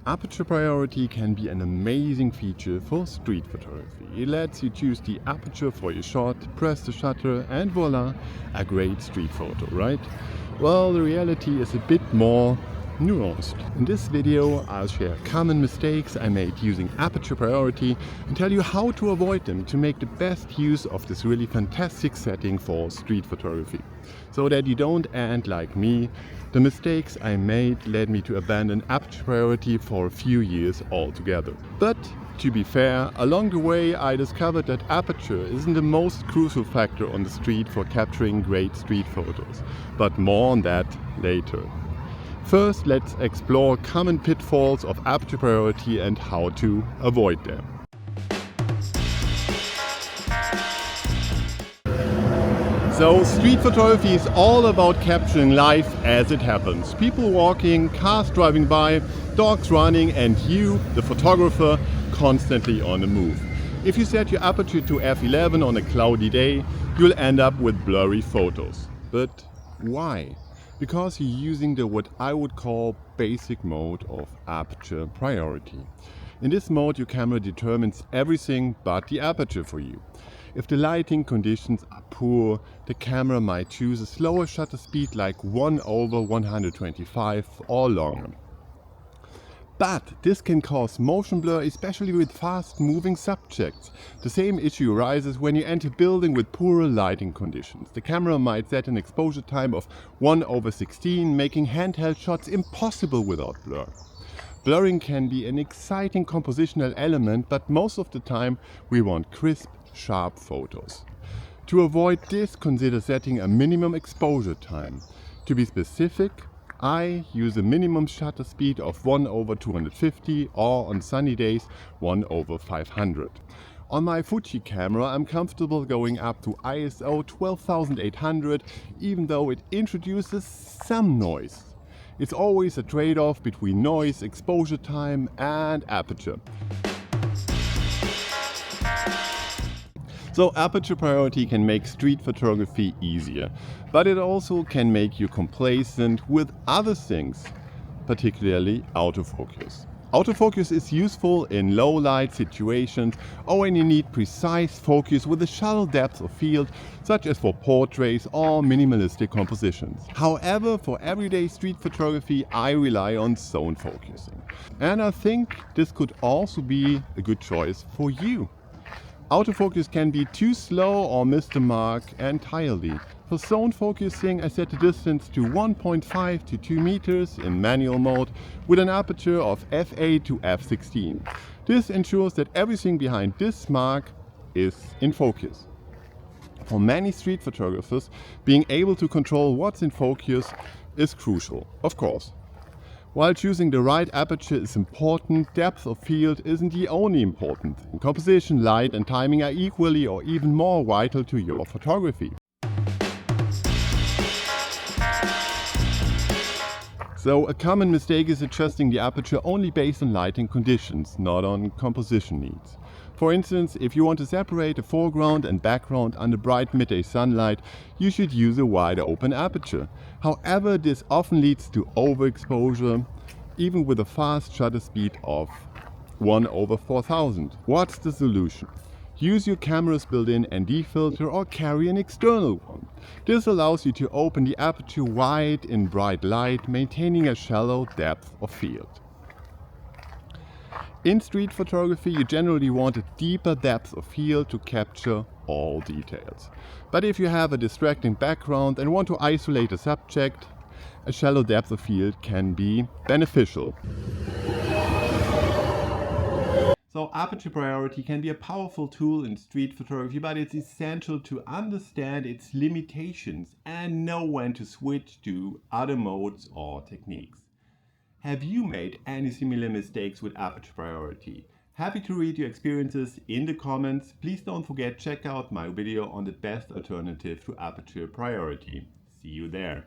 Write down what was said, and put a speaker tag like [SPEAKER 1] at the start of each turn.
[SPEAKER 1] Aperture Priority can be an amazing feature for street photography. It lets you choose the aperture for your shot, press the shutter and voila, a great street photo, right? Well, the reality is a bit more nuanced. In this video, I'll share common mistakes I made using Aperture Priority and tell you how to avoid them to make the best use of this really fantastic setting for street photography. So that you don't end like me. The mistakes I made led me to abandon Aperture Priority for a few years altogether. But to be fair, along the way I discovered that aperture isn't the most crucial factor on the street for capturing great street photos. But more on that later. First, let's explore common pitfalls of Aperture Priority and how to avoid them. So, street photography is all about capturing life as it happens. People walking, cars driving by, dogs running, and you, the photographer, constantly on the move. If you set your aperture to f11 on a cloudy day, you'll end up with blurry photos. But why? Because you're using the what I would call basic mode of Aperture Priority. In this mode, your camera determines everything but the aperture for you. If the lighting conditions are poor, the camera might choose a slower shutter speed like 1/125 or longer. But this can cause motion blur, especially with fast moving subjects. The same issue arises when you enter a building with poorer lighting conditions. The camera might set an exposure time of 1/16, making handheld shots impossible without blur. Blurring can be an exciting compositional element, but most of the time we want crisp, sharp photos. To avoid this, consider setting a minimum exposure time. To be specific, I use a minimum shutter speed of 1/250 or on sunny days 1/500. On my Fuji camera I'm comfortable going up to ISO 12800 even though it introduces some noise. It's always a trade-off between noise, exposure time and aperture. So Aperture Priority can make street photography easier, but it also can make you complacent with other things, particularly autofocus. Autofocus is useful in low light situations or when you need precise focus with a shallow depth of field, such as for portraits or minimalistic compositions. However, for everyday street photography, I rely on zone focusing. And I think this could also be a good choice for you. Autofocus can be too slow or miss the mark entirely. For zone focusing, I set the distance to 1.5 to 2 meters in manual mode with an aperture of f8 to f16. This ensures that everything behind this mark is in focus. For many street photographers, being able to control what's in focus is crucial, of course. While choosing the right aperture is important, depth of field isn't the only important thing. Composition, light and timing are equally or even more vital to your photography. So a common mistake is adjusting the aperture only based on lighting conditions, not on composition needs. For instance, if you want to separate the foreground and background under bright midday sunlight, you should use a wider open aperture. However, this often leads to overexposure, even with a fast shutter speed of 1/4000. What's the solution? Use your camera's built-in ND filter or carry an external one. This allows you to open the aperture wide in bright light, maintaining a shallow depth of field. In street photography, you generally want a deeper depth of field to capture all details. But if you have a distracting background and want to isolate a subject, a shallow depth of field can be beneficial. So Aperture Priority can be a powerful tool in street photography, but it's essential to understand its limitations and know when to switch to other modes or techniques. Have you made any similar mistakes with Aperture Priority? Happy to read your experiences in the comments. Please don't forget, check out my video on the best alternative to Aperture Priority. See you there.